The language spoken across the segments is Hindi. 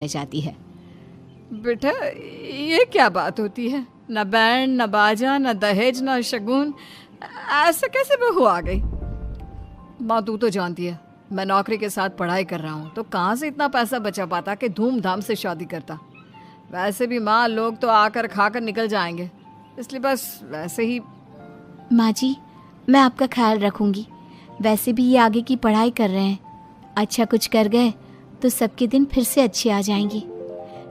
जाती है। बेटा, ये क्या बात होती है? न बैंड, न बाजा, न दहेज, न शगुन, ऐसे कैसे बहू आ गई? माँ, तू तो जानती है मैं नौकरी के साथ पढ़ाई कर रहा हूँ, तो कहाँ से इतना पैसा बचा पाता कि धूमधाम से शादी करता। वैसे भी माँ, लोग तो आकर खाकर निकल जाएंगे, इसलिए बस वैसे ही। माँ जी, मैं आपका ख्याल रखूंगी। वैसे भी ये आगे की पढ़ाई कर रहे हैं, अच्छा कुछ कर गए तो सबके दिन फिर से अच्छे आ जाएंगे।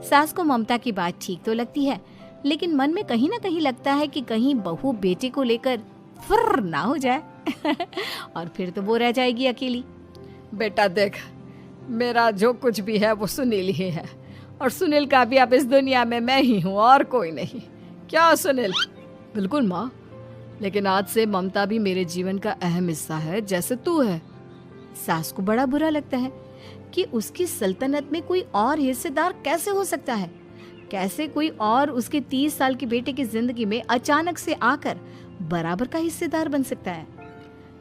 सास को ममता की बात ठीक तो लगती है, लेकिन मन में कहीं ना कहीं लगता है कि कहीं बहू बेटे को लेकर फुर्र ना हो जाए और फिर तो वो रह जाएगी अकेली। बेटा देख, मेरा जो कुछ भी है वो सुनील ही है, और सुनील का भी अब इस दुनिया में मैं ही हूँ और कोई नहीं। क्या सुनील? बिल्कुल माँ, लेकिन आज से ममता भी मेरे जीवन का अहम हिस्सा है, जैसे तू है। सास को बड़ा बुरा लगता है कि उसकी सल्तनत में कोई और हिस्सेदार कैसे हो सकता है। कैसे कोई और उसके 30 साल के बेटे की जिंदगी में अचानक से आकर बराबर का हिस्सेदार बन सकता है।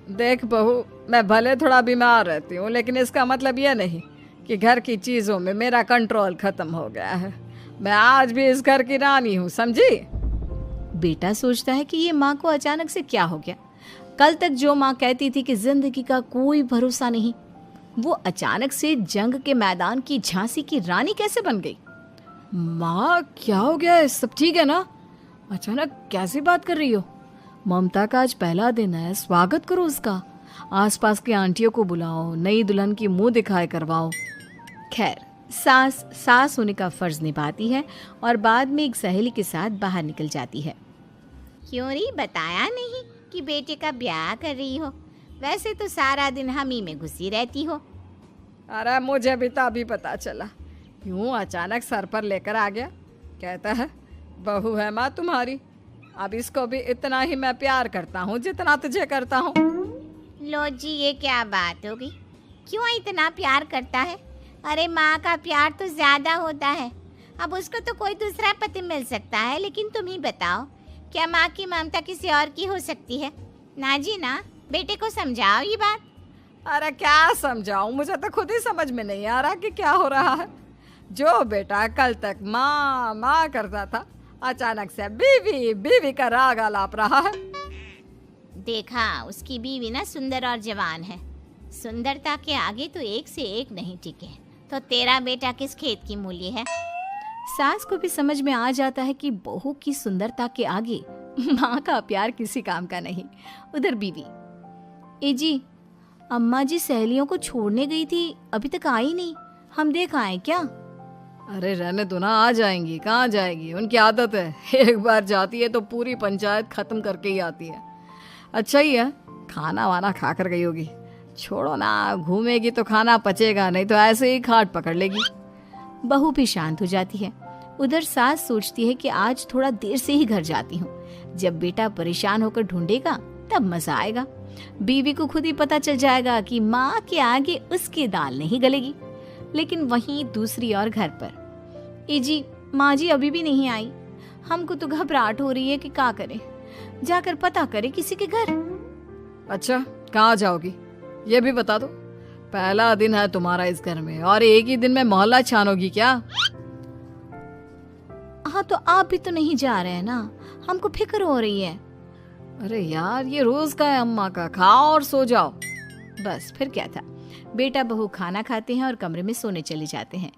देख बहू, मैं भले थोड़ा बीमार रहती हूँ, लेकिन इसका मतलब यह नहीं कि घर की चीजों में मेरा कंट्रोल खत्म हो गया है। मैं आज भी इस घर की रानी हूँ, समझी? बेटा सोचता है कि ये माँ को अचानक से क्या हो गया। कल तक जो माँ कहती थी कि जिंदगी का कोई भरोसा नहीं, वो अचानक से जंग के मैदान की झांसी की रानी कैसे बन गई? माँ, क्या हो गया है? सब ठीक है ना? अचानक कैसी बात कर रही हो? ममता का आज पहला दिन है, स्वागत करो उसका। आसपास की आंटियों को बुलाओ, नई दुल्हन की मुंह दिखाए करवाओ। खैर, सास होने का फर्ज निभाती है और बाद में एक सहेली के साथ बाहर निकल जाती है। क्यों री बताया नहीं कि बेटे का ब्याह कर रही हो? वैसे तो सारा दिन हम ही में घुसी रहती हो। अरे मुझे भी तो अभी पता चला, यूं अचानक सर पर लेकर आ गया। कहता है बहू है माँ तुम्हारी। अब इसको भी इतना ही मैं प्यार करता हूँ जितना तुझे करता हूँ। लो जी, ये क्या बात होगी? क्यों इतना प्यार करता है? अरे माँ का प्यार तो ज्यादा होता है। अब उसको तो कोई दूसरा पति मिल सकता है, लेकिन तुम ही बताओ, क्या माँ की ममता किसी और की हो सकती है? ना जी ना, बेटे को समझाओ ये बात। अरे क्या समझाऊं, मुझे तो खुद ही समझ में नहीं आ रहा कि क्या हो रहा है। जो बेटा कल तक माँ माँ करता था, अचानक से बीवी बीवी का राग आलाप रहा है। देखा, उसकी बीवी ना सुंदर और जवान है। सुंदरता के आगे तो एक से एक नहीं टिके, तो तेरा बेटा किस खेत की मूली है? सास को भी समझ में आ जाता है कि बहू की सुंदरता के आगे माँ का प्यार किसी काम का नहीं। उधर बीवी, ए जी, अम्मा जी सहेलियों को छोड़ने गई थी, अभी तक आई नहीं, हम देख आए क्या? अरे रहने दो ना, आ जाएंगी। कहाँ जाएगी, उनकी आदत है, एक बार जाती है तो पूरी पंचायत खत्म करके ही आती है। अच्छा ही है, खाना वाना खा कर गई होगी। छोड़ो ना, घूमेगी तो खाना पचेगा, नहीं तो ऐसे ही खाट पकड़ लेगी। बहू भी शांत हो जाती है। उधर सास सोचती है कि आज थोड़ा देर से ही घर जाती हूँ, जब बेटा परेशान होकर ढूंढेगा तब मजा आएगा। बीवी को खुद ही पता चल जाएगा कि माँ के आगे उसकी दाल नहीं गलेगी। लेकिन वहीं दूसरी ओर घर पर, ए जी, माँ जी अभी भी नहीं आई। हमको तो घबराहट हो रही है कि क्या करें, जाकर पता करें किसी के घर। अच्छा, कहाँ जाओगी ये भी बता दो। पहला दिन है तुम्हारा इस घर में, और एक ही दिन में मोहल्ला छानोगी क्या? हाँ, तो आप भी तो नहीं जा रहे हैं ना, हमको फिक्र हो रही है। अरे यार, ये रोज का है अम्मा का, खाओ और सो जाओ। बस फिर क्या था। बेटा बहू खाना खाते हैं और कमरे में सोने चले जाते हैं।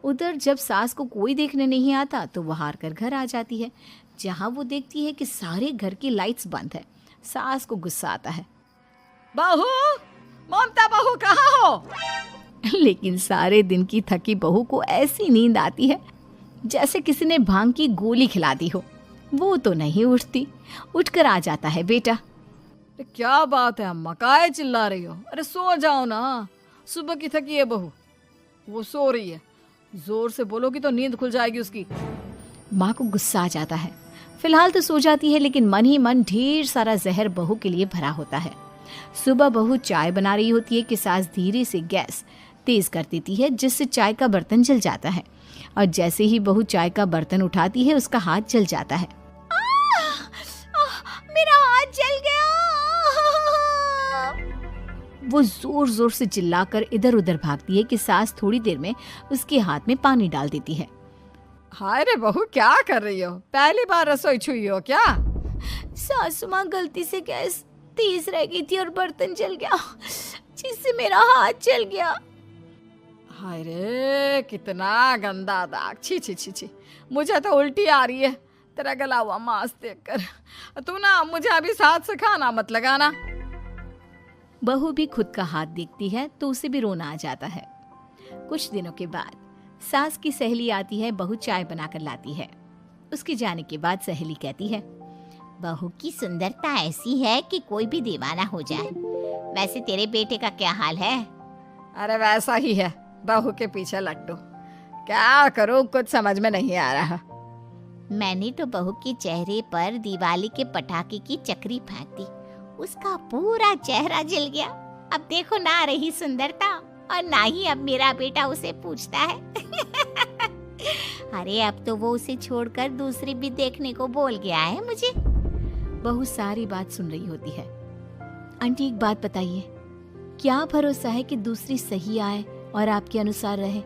उधर जब सास को कोई देखने नहीं आता तो वो हार कर घर आ जाती है, जहाँ वो देखती है कि सारे घर की लाइट्स बंद है। सास को गुस्सा आता है। बहू, ममता बहू कहाँ हो? लेकिन सारे दिन की थकी बहू को ऐसी नींद आती है जैसे किसी ने भांग की गोली खिला दी हो। वो तो नहीं उठती। उठकर आ जाता है बेटा। क्या बात है अम्मा, काहे चिल्ला रही हो? अरे सो जाओ ना, सुबह की थकी है बहू, वो सो रही है। जोर से बोलोगी तो नींद खुल जाएगी उसकी। माँ को गुस्सा आ जाता है। फिलहाल तो सो जाती है, लेकिन मन ही मन ढेर सारा जहर बहू के लिए भरा होता है। सुबह बहू चाय बना रही होती है कि सास धीरे से गैस तेज कर देती है, जिससे चाय का बर्तन जल जाता है। और जैसे ही बहू चाय का बर्तन उठाती है, उसका हाथ जल जाता है। मेरा हाथ जल गया। वो जोर जोर से चिल्लाकर इधर उधर भागती है कि सास थोड़ी देर में उसके हाथ में पानी डाल देती है। हाय रे बहू, क्या कर रही हो? पहली बार रसोई छुई हो क्या? सासू माँ गलती से गैस तेज रह गई थी और बर्तन जल गया, जिससे मेरा हाथ जल गया। हाय रे, कितना गंदा दाग। छी छी छी छी, मुझे तो उल्टी आ रही है तेरा गला हुआ मांस देखकर। तू ना मुझे अभी साथ से खाना मत लगाना। बहू भी खुद का हाथ देखती है तो उसे भी रोना आ जाता है। कुछ दिनों के बाद सास की सहेली आती है, बहू चाय बनाकर लाती है। उसके जाने के बाद सहेली कहती है, बहू की सुंदरता ऐसी है कि कोई भी दीवाना हो जाए। वैसे तेरे बेटे का क्या हाल है? अरे वैसा ही है, बहू के पीछे लट्टू। क्या करूं, कुछ समझ में नहीं आ रहा। मैंने तो बहू के चेहरे पर दिवाली के पटाखे की चक्री फेंक दी, उसका पूरा चेहरा जल गया। अब देखो ना रही सुंदरता, और ना ही अब मेरा बेटा उसे पूछता है। अरे अब तो वो उसे छोड़कर दूसरी भी देखने को बोल गया है मुझे। बहू सारी बात सुन रही होती है। आंटी एक बात बताइए, क्या भरोसा है कि दूसरी सही आए और आपके अनुसार रहे?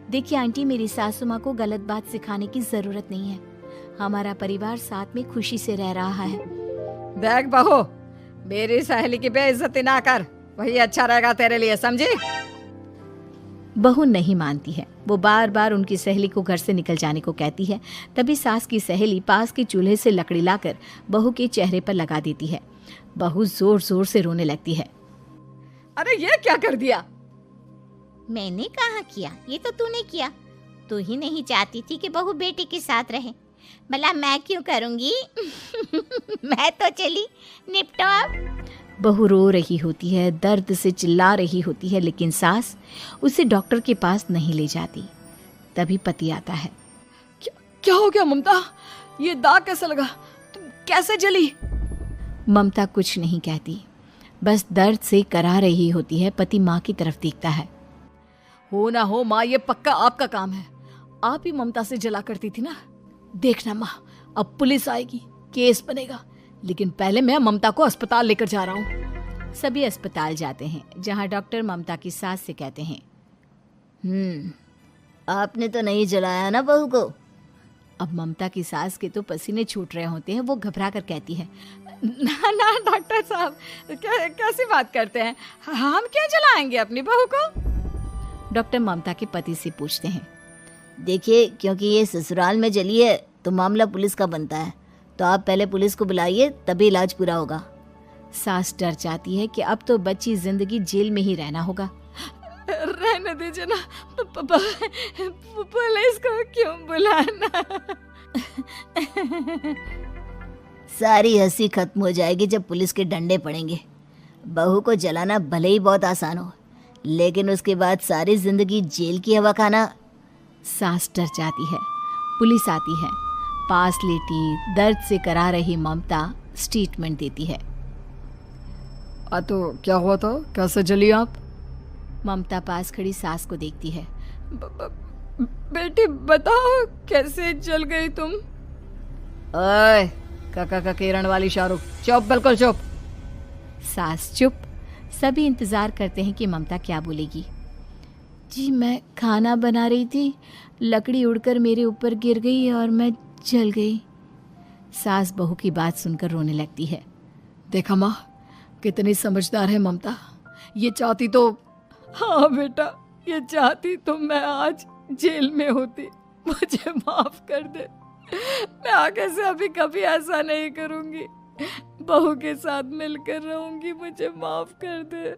देखिए आंटी, मेरी सासू माँ को गलत बात सिखाने की जरूरत नहीं है। हमारा परिवार साथ में खुशी से रह रहा है। देख बहू, मेरी सहेली की बेइज्जती ना कर, वही अच्छा रहेगा तेरे लिए, समझी? बहू नहीं मानती है। वो बार बार उनकी सहेली को घर से निकल जाने को कहती है। तभी सास की सहेली पास के चूल्हे से लकड़ी लाकर बहू के चेहरे पर लगा देती है। बहू जोर जोर से रोने लगती है। अरे ये क्या कर दिया? मैंने कहा किया, ये तो तूने किया। तू ही नहीं चाहती थी कि बहू बेटे के साथ रहे, भला मैं क्यों करूंगी? मैं तो चली, निपटो अब। बहू रो रही होती है, दर्द से चिल्ला रही होती है, लेकिन सास उसे डॉक्टर के पास नहीं ले जाती। तभी पति आता है। क्या हो गया ममता? ये दाग कैसे लगा? तुम कैसे जली? ममता कुछ नहीं कहती, बस दर्द से करा रही होती है। पति माँ की तरफ देखता है। हो ना हो माँ, ये पक्का आपका काम है। आप ही ममता से जला करती थी ना। देखना माँ, अब पुलिस आएगी, केस बनेगा, लेकिन पहले मैं ममता को अस्पताल लेकर जा रहा हूँ। सभी अस्पताल जाते हैं, जहाँ डॉक्टर ममता की सास से कहते हैं, आपने तो नहीं जलाया ना बहू को? अब ममता की सास के तो पसीने छूट रहे होते हैं। वो घबरा कर कहती है, ना ना डॉक्टर साहब, कैसी बात करते हैं? हम क्या जलाएंगे अपनी बहू को? डॉक्टर ममता के पति से पूछते हैं। देखिए, क्योंकि ये ससुराल में जली है तो मामला पुलिस का बनता है, तो आप पहले पुलिस को बुलाइए, तभी इलाज पूरा होगा। सास डर जाती है कि अब तो बच्ची जिंदगी जेल में ही रहना होगा। रहने दीजिए ना, पुलिस को क्यों बुलाना? सारी हंसी खत्म हो जाएगी जब पुलिस के डंडे पड़ेंगे। बहू को जलाना भले ही बहुत आसान हो, लेकिन उसके बाद सारी जिंदगी जेल की हवा खाना। सास डर जाती है। पुलिस आती है। पास लेटी दर्द से करा रही ममता स्टेटमेंट देती है। तो क्या हुआ था? कैसे जली आप? ममता पास खड़ी सास को देखती है। बेटी बताओ, कैसे जल गई तुम? ओए, काका का किरण वाली शाहरुख, चुप, बिल्कुल चुप। सास चुप। सभी इंतजार करते हैं कि ममता क्या बोलेगी। जी मैं खाना बना रही थी, लकड़ी उड़कर मेरे ऊपर गिर गई और मैं जल गई। सास बहू की बात सुनकर रोने लगती है। देखा माँ, कितनी समझदार है ममता। ये चाहती तो, हाँ बेटा, ये चाहती तो मैं आज जेल में होती। मुझे माफ कर दे, मैं आगे से अभी कभी ऐसा नहीं करूंगी। बहू के साथ मिलकर रहूंगी, मुझे माफ कर दे।